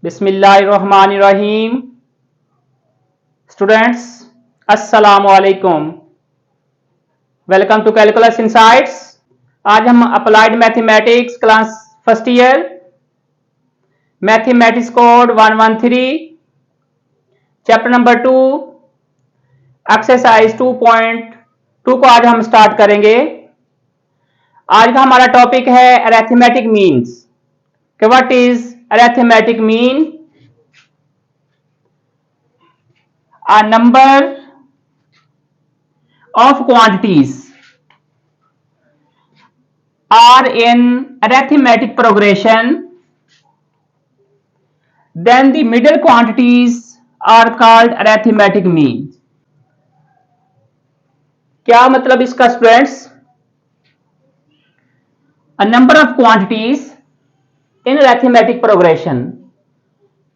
बिस्मिल्लाहिर्रहमानिर्रहीम। स्टूडेंट्स, अस्सलाम वालेकुम। Welcome to calculus insights. आज हम applied mathematics class first year mathematics code 113 chapter number 2 exercise 2.2 को आज हम स्टार्ट करेंगे। आज का हमारा टॉपिक है arithmetic means. What is arithmetic mean? A number of quantities are in arithmetic progression, then the middle quantities are called arithmetic means. क्या मतलब इसका students? A number of quantities in arithmetic progression,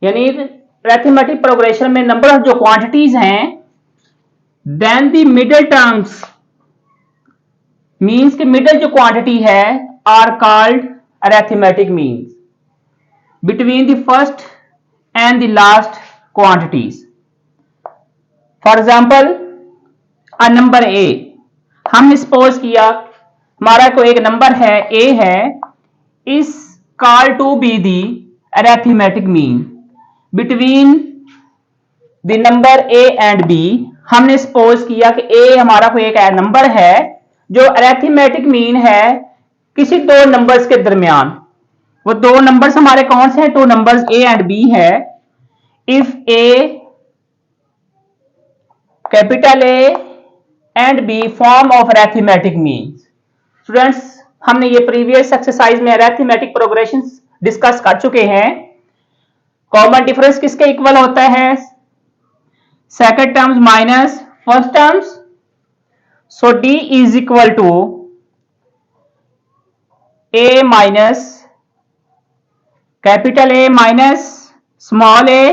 यानी arithmetic progression में number of जो quantities हैं, then the middle terms means के middle जो quantity है are called arithmetic means between the first and the last quantities. For example a number A, हमने suppose किया हमारा कोई एक नंबर है ए है, is called to be the arithmetic mean between the number A and B. हमने suppose किया कि ए हमारा कोई एक नंबर है जो अरिथमेटिक मीन है किसी दो नंबर्स के दरमियान। वो दो नंबर्स हमारे कौन से हैं? Two numbers A and B है। If A capital A and B form of arithmetic means. Students, हमने ये प्रीवियस एक्सरसाइज में अरिथमेटिक प्रोग्रेशन डिस्कस कर चुके हैं। कॉमन डिफरेंस किसके इक्वल होता है? Second terms minus first terms. So D is equal to A minus capital A minus small A.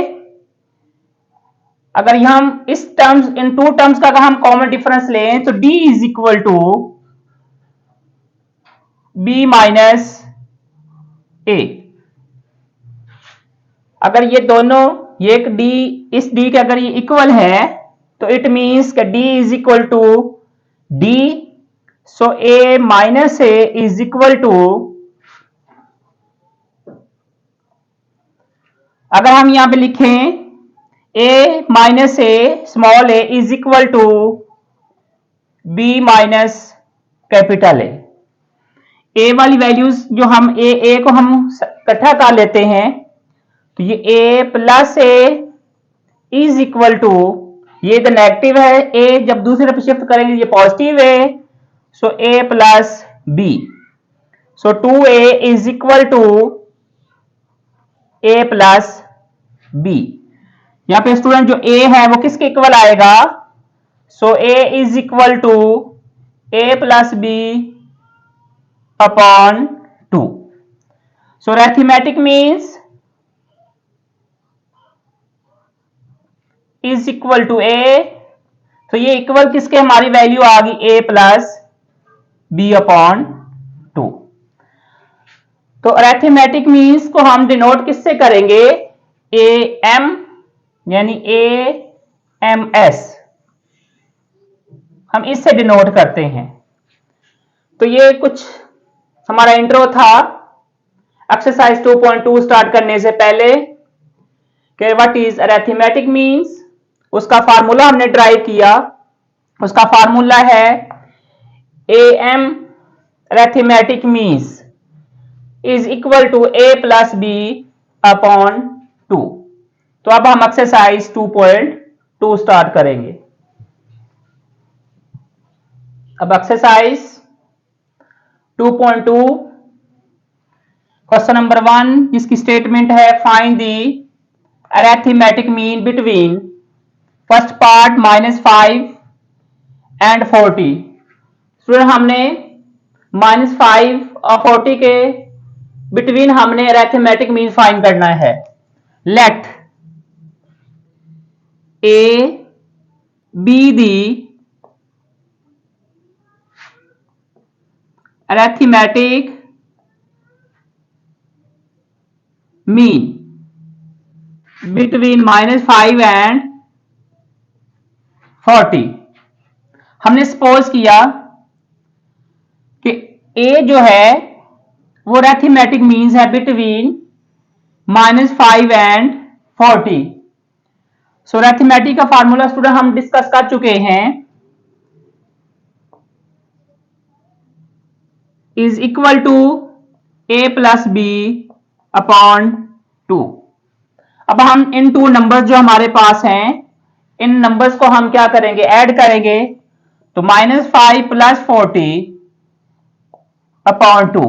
अगर हम इस टर्म्स इन टू टर्म्स का अगर हम कॉमन डिफरेंस लें तो D is equal to B minus A. अगर ये दोनों ये एक डी इस डी के अगर ये इक्वल है तो इट मीन्स कि D is equal to D. So A minus A is equal to, अगर हम यहां पे लिखें A minus A small A is equal to B minus capital A. A वाली वैल्यूज जो हम ए को हम इकट्ठा कर लेते हैं तो ये A plus A is equal to, ये तो नेगेटिव है, ए जब दूसरी तरफ शिफ्ट करेंगे ये पॉजिटिव है। So A plus B. So 2a is equal to A plus B. यहां पे स्टूडेंट जो ए है वो किसके इक्वल आएगा? So A is equal to A plus B upon 2। So arithmetic means is equal to A. तो ये इक्वल किसके हमारी वैल्यू आ गई ए प्लस बी अपॉन 2। तो अरिथमेटिक मीन्स को हम डिनोट किससे करेंगे? ए एम यानी ए एम एस, हम इससे डिनोट करते हैं। तो ये कुछ हमारा इंट्रो था एक्सरसाइज 2.2 स्टार्ट करने से पहले कि व्हाट इज अरिथमेटिक मीन्स। उसका फार्मूला हमने ड्राइव किया। उसका फार्मूला है A M arithmetic means is equal to A plus B upon 2। तो अब हम एक्सरसाइज 2.2 स्टार्ट करेंगे। अब एक्सरसाइज 2.2 क्वेश्चन नंबर 1 जिसकी स्टेटमेंट है find the arithmetic mean between first part -5 and 40। Student, हमने -5 और 40 के बिटवीन हमने अरिथमेटिक मीन फाइंड करना है। Let A be the arithmetic mean between -5 and 40। हमने सपोज किया कि ए जो है वो अरिथमेटिक मीन्स है बिटवीन -5 एंड 40। सो अरिथमेटिक का फार्मूला स्टूडेंट हम डिस्कस कर चुके हैं, is equal to A plus B upon 2। अब हम इन टू नंबर्स जो हमारे पास हैं, इन नंबर्स को हम क्या करेंगे, ऐड करेंगे, तो -5 plus 40 upon 2।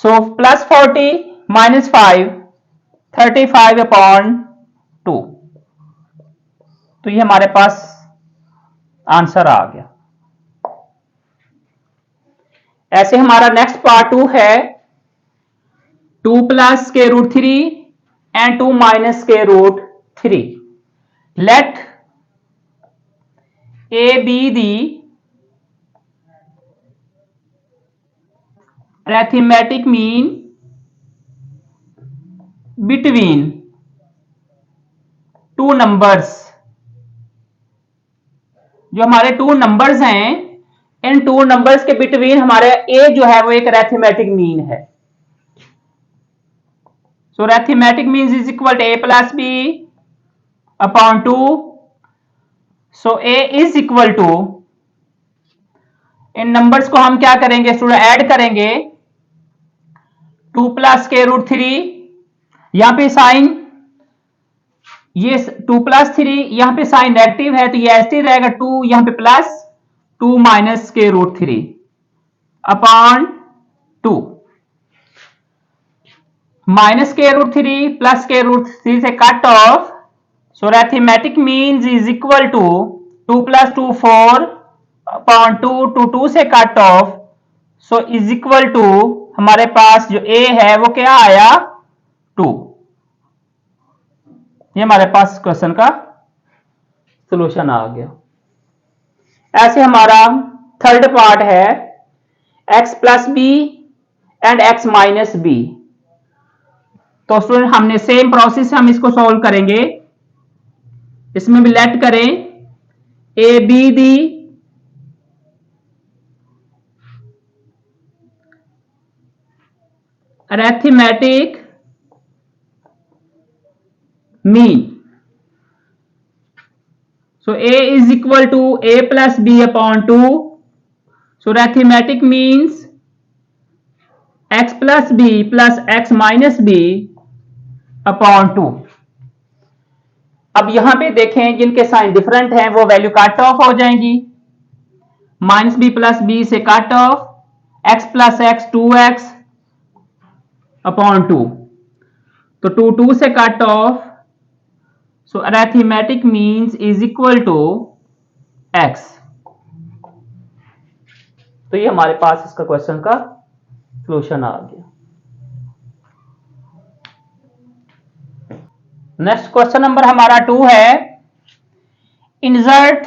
So plus 40 -5 35 upon 2। तो ये हमारे पास आंसर आ गया। ऐसे हमारा नेक्स्ट पार्ट 2 है 2 plus square root 3 and 2 minus square root 3। Let A be the arithmetic mean between two numbers। जो हमारे टू नंबर्स हैं, इन टू नंबर्स के बिटवीन हमारे ए जो है वो एक अरिथमेटिक मीन है। So arithmetic mean is equal to A plus B upon 2। So A is equal to, इन नंबर्स को हम क्या करेंगे स्टूडेंट, ऐड करेंगे, 2 प्लस स्क्वायर रूट 3, यहां पे साइन, ये 2 प्लस 3, यहां पे साइन नेगेटिव है तो ये ऐसे रहेगा, 2 यहां पे plus 2 minus square root 3 upon 2। Minus square root 3 plus square root 3 से cut off. So arithmetic means is equal to 2 plus 2 4 upon 2, 2 से cut off. So is equal to हमारे पास जो ए है वो क्या आया, 2। ये हमारे पास क्वेश्चन का सॉल्यूशन आ गया। ऐसे हमारा थर्ड पार्ट है x plus B and x minus B. तो स्टूडेंट हमने सेम प्रोसेस से हम इसको सॉल्व करेंगे। इसमें भी लेट करें A be the arithmetic mean। So a is equal to a plus b upon 2. So arithmetic means x plus b plus x minus b upon 2। अब यहां पे देखें जिनके साइन डिफरेंट हैं वो वैल्यू कट ऑफ हो जाएंगी। माइनस बी प्लस बी से cut off, x plus X 2x upon 2, तो 2 2 से cut off. So arithmetic means is equal to x। तो ये हमारे पास इसका क्वेश्चन का सॉल्यूशन आ गया। नेक्स्ट क्वेश्चन नंबर हमारा 2 है, insert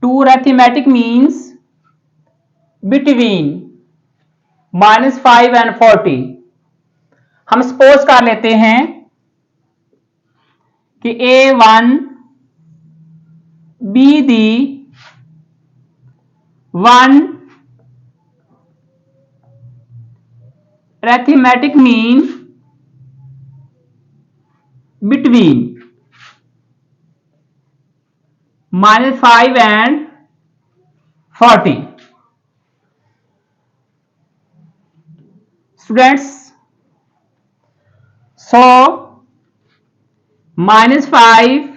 2 arithmetic means between -5 and 40। हम सपोज कर लेते हैं कि A1 B the 1 arithmetic mean between -5 and 40। Students, so -5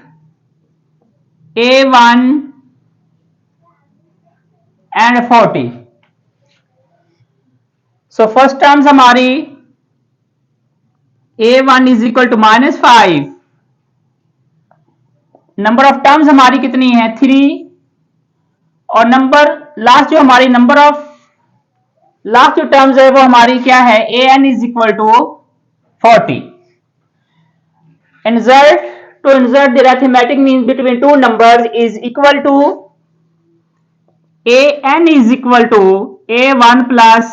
A1 and 40। So first terms हमारी A1 is equal to -5, number of terms हमारी कितनी है 3, और नंबर लास्ट जो हमारी नंबर ऑफ लास्ट जो टर्म्स है वो हमारी क्या है, an is equal to 40। insert to insert the arithmetic mean between two numbers is equal to an is equal to a1 plus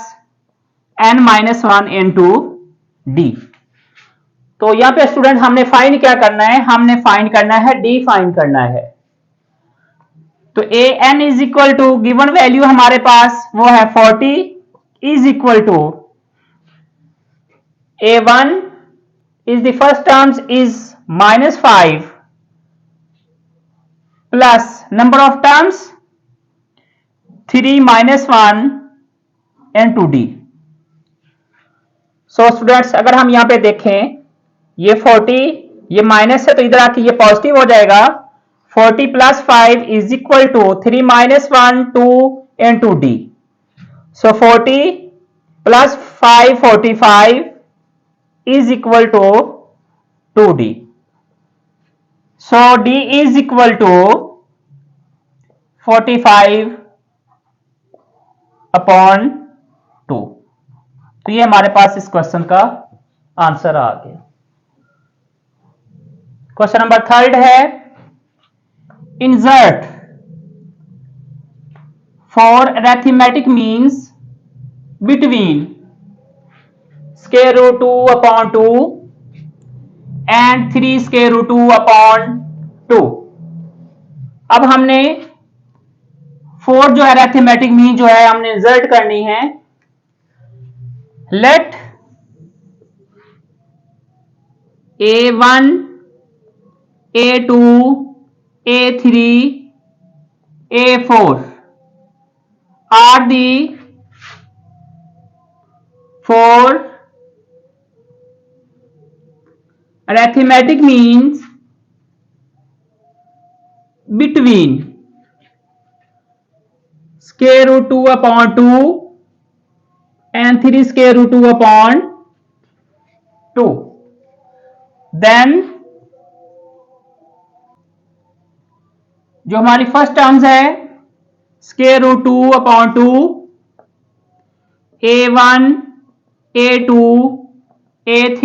n minus 1 into d। तो यहाँ पे स्टूडेंट हमने फाइंड क्या करना है, हमने फाइंड करना है डी फाइंड करना है। तो A N is equal to given value हमारे पास वो है 40 is equal to A1 is the first terms is -5 plus number of terms 3 minus 1 and 2D। So students अगर हम यहाँ पे देखें ये 40 ये माइनस है तो इधर आके ये पॉजिटिव हो जाएगा। 40 plus 5 is equal to 3 minus 1 2 and 2D। So 40 plus 5 45 is equal to 2D। So D is equal to 45 upon 2। तो ये हमारे पास इस क्वेश्चन का आंसर आ गया। क्वेश्चन नंबर 3 है insert 4 arithmetic means between square root 2 upon 2 and 3 square root 2 upon 2। अब हमने 4 जो है अरिथमेटिक मीन जो है हमने इंसर्ट करनी है। Let A1 A2 A3 A4 are the 4 arithmetic means between square root 2 upon 2 and 3 square root 2 upon 2। Then जो हमारी फर्स्ट टर्म्स है square root 2 upon 2 A1 A2 A3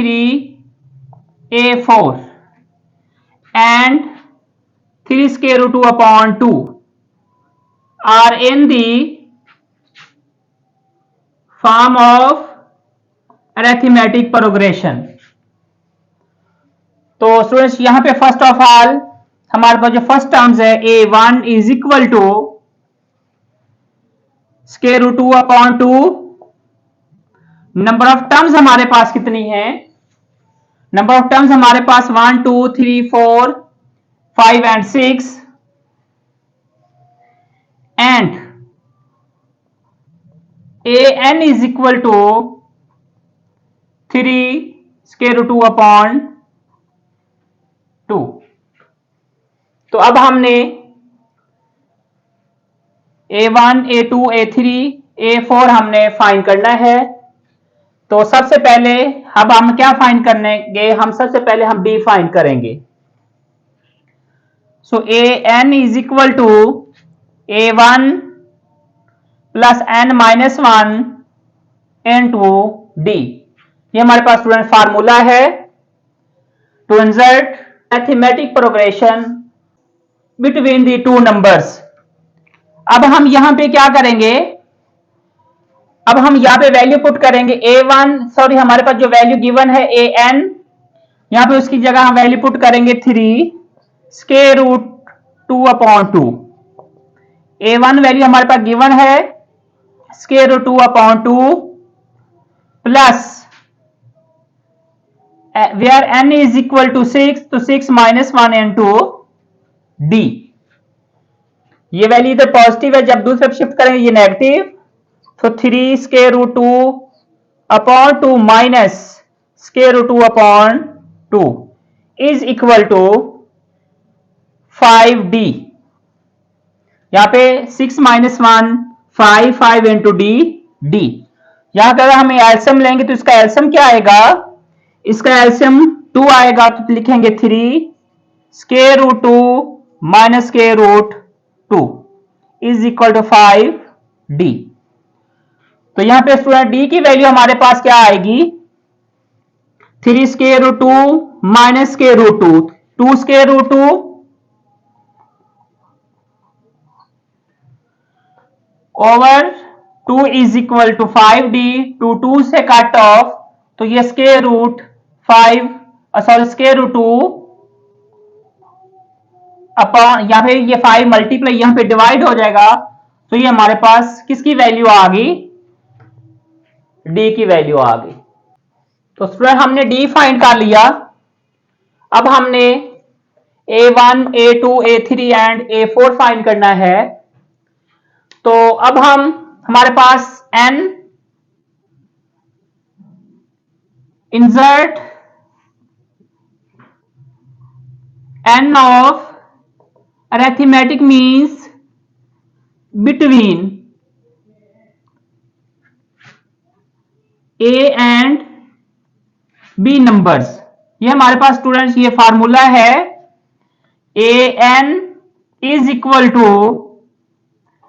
A4 and 3 square root 2 upon 2 are in the form of arithmetic progression। तो students यहां पे first of all हमारे पास जो first terms है A1 is equal to square root 2 upon 2। Number of terms हमारे पास कितनी है, नंबर ऑफ टर्म्स हमारे पास 1 2 3 4 5 and 6 and an is equal to 3 square root 2 upon 2। तो अब हमने A1 A2 A3 A4 हमने फाइंड करना है। तो सबसे पहले अब हम क्या फाइंड करेंगे, हम सबसे पहले हम B फाइंड करेंगे। So an is equal to A1 plus n minus 1 into D। ये हमारे पास स्टूडेंट फार्मूला है to insert mathematic progression between the two numbers. अब हम यहां पे क्या करेंगे, अब हम यहां पे वैल्यू पुट करेंगे A1 सॉरी हमारे पास जो वैल्यू गिवन है an, यहां पे उसकी जगह हम वैल्यू पुट करेंगे 3 square root 2 upon 2। A1 value हमारे पास गिवन है square root 2 upon 2 plus where n is equal to 6 तो 6 माइनस 1 इनटू D। ये वैल्यू इधर पॉजिटिव है, जब दूसरे शिफ्ट करेंगे ये नेगेटिव, तो 3 square root 2 upon 2 minus square root 2 upon 2 is equal to 5D। यहां पे 6 माइनस 1 5 5 इंटू डी डी। यहां पर हम एल्सियम लेंगे तो इसका एल्सियम क्या आएगा, इसका एल्सियम 2 आएगा तो लिखेंगे 3 square root 2 minus square root 2 is equal to 5D। तो यहां पे स्टूडेंट D की वैल्यू हमारे पास क्या आएगी, 3 square root 2 minus square root 2 2 square root 2 over 2 is equal to 5D। 2 2 से कट ऑफ तो ये square root 5 sorry square root 2 upon, यहाँ पे ये 5 मल्टीप्लाई यहाँ पे डिवाइड हो जाएगा, तो ये हमारे पास किसकी वैल्यू आ गई, डी की वैल्यू आ गई। तो स्टूडेंट हमने डी फाइंड कर लिया। अब हमने A1, A2, A3 and A4 find करना है। तो अब हमारे पास n insert n of arithmetic means between A and B numbers. ये हमारे पास स्टूडेंट्स ये फार्मूला है, an इज इक्वल टू,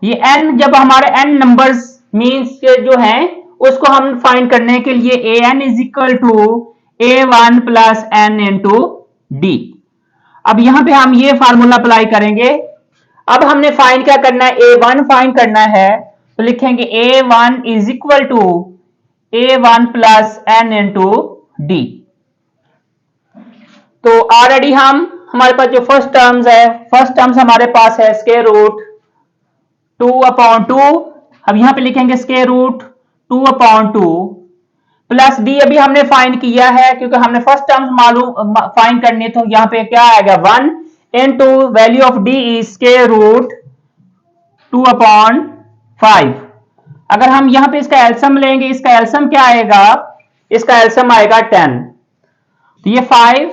ये n जब हमारे n नंबर्स मीन्स के जो हैं उसको हम फाइंड करने के लिए an is equal to A1 plus n into D. अब यहां पे हम ये फार्मूला अप्लाई करेंगे। अब हमने फाइंड क्या करना है, A1 फाइंड करना है, तो लिखेंगे A1 is equal to A1 plus n into D. तो ऑलरेडी हमारे पास जो फर्स्ट टर्म्स है, फर्स्ट टर्म्स हमारे पास है स्क्वायर रूट 2/2। अब यहां पे लिखेंगे स्क्वायर रूट 2/2 प्लस डी अभी हमने फाइंड किया है, क्योंकि हमने फर्स्ट टर्म्स मालूम फाइंड करनी, तो यहां पे क्या आएगा 1 into value of D is square root 2/5। अगर हम यहां पे इसका एलसीएम लेंगे, इसका एलसीएम क्या आएगा, इसका एलसीएम आएगा 10। तो ये 5,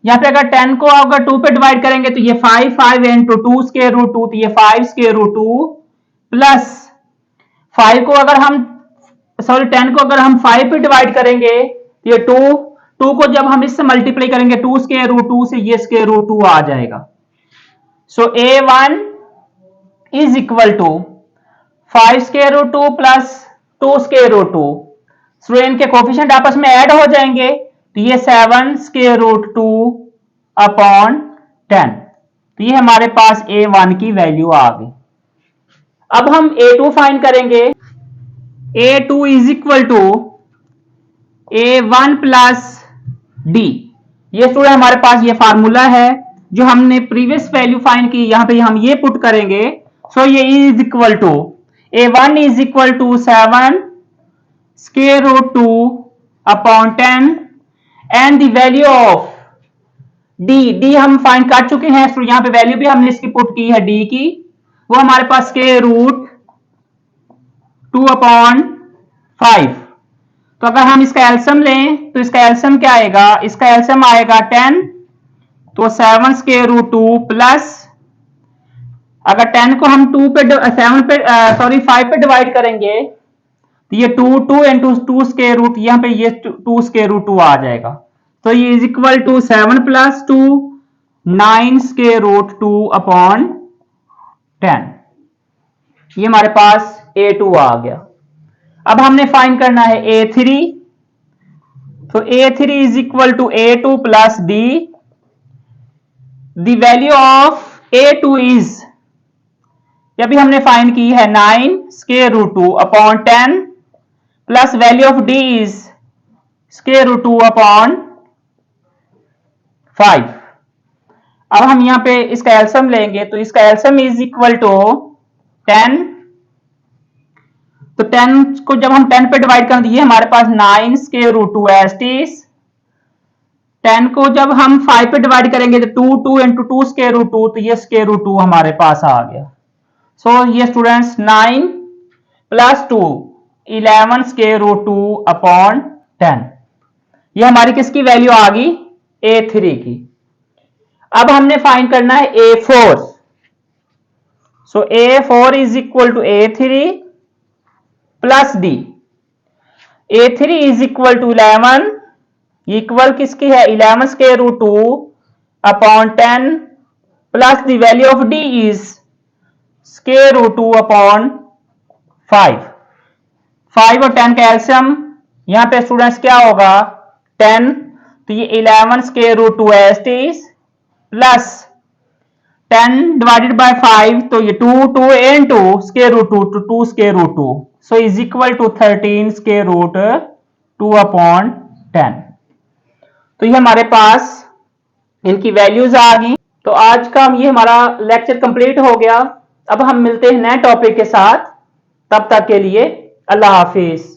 यहां पे अगर 10 को अगर 2 पे डिवाइड करेंगे तो ये 5 इंटू 2 स्क्वायर रूट 2, तो ये 5 स्क्वायर रूट 2 प्लस 5 को अगर हम सॉरी 10 को अगर हम 5 पे डिवाइड करेंगे तो ये 2 को जब हम इससे मल्टीप्लाई करेंगे 2 स्क्वायर रूट 2 से ये स्क्वायर रूट 2 आ जाएगा। So A1 is equal to 5 square root 2 plus 2 square root 2। So इनके कोफिशिएंट आपस में ऐड हो जाएंगे, तो ये 7 स्क्वायर रूट 2/10। तो ये हमारे पास A1 की वैल्यू आ गई। अब हम A2 फाइंड करेंगे। A2 is equal to A1 plus D. ये स्टूडेंट हमारे पास ये फार्मूला है जो हमने प्रीवियस वैल्यू फाइंड की, यहां पे हम ये पुट करेंगे। सो ये is equal to A1 is equal to 7 square root 2/10 and the value of D हम फाइंड कर चुके हैं, तो यहां पे वैल्यू भी हमने इसकी पुट की है डी की, वो हमारे पास स्क्वायर रूट 2/5। तो अगर हम इसका एलसीएम लें तो इसका एलसीएम क्या आएगा, इसका एलसीएम आएगा 10, तो 7 स्क्वायर रूट 2 प्लस, अगर 10 को हम 2 पे 7 पे सॉरी 5 पे डिवाइड करेंगे तो ये 2 इंटू 2 स्क्वायर रूट, यहाँ पे ये 2 स्क्वायर रूट 2 आ जाएगा। तो ये is equal to 7 plus 2 9 square root 2/10। ये हमारे पास A2 आ गया। अब हमने फाइंड करना है A3। तो A3 is equal to A2 plus D. The value of A2 is, अभी हमने फाइंड की है 9 square root 2/10 plus value of D is square root 2/5। अब हम यहां पे इसका एलसीएम लेंगे, तो इसका एलसीएम इज इक्वल टू 10। तो 10 को जब हम 10 पे डिवाइड करें तो ये हमारे पास 9 स्क्वायर रूट 2 एज इज। 10 को जब हम 5 पे डिवाइड करेंगे तो 2 इंटू 2 स्क्वायर रूट 2, तो ये स्क्वायर रूट 2 हमारे पास आ गया। सो ये स्टूडेंट्स 9 प्लस 2 11 स्क्वायर रूट 2/10। ये हमारी किसकी वैल्यू आ गई, A3 की। अब हमने फाइंड करना है A4। So A4 is equal to A3 plus D. A3 is equal to 11, equal किसकी है 11 square root 2/10 plus the value of D is square root 2/5। 5 और 10 का एलसीएम यहां पे स्टूडेंट्स क्या होगा 10, तो ये 11 square root 2 as is plus 10 divided by 5, तो ये 2 into square root 2 to 2 square root 2, so is equal to 13 square root 2/10। तो ये हमारे पास इनकी वैल्यूज आ गई। तो आज का ये हमारा लेक्चर कंप्लीट हो गया। अब हम मिलते हैं नए टॉपिक के साथ। तब तक के लिए अल्लाह हाफिज।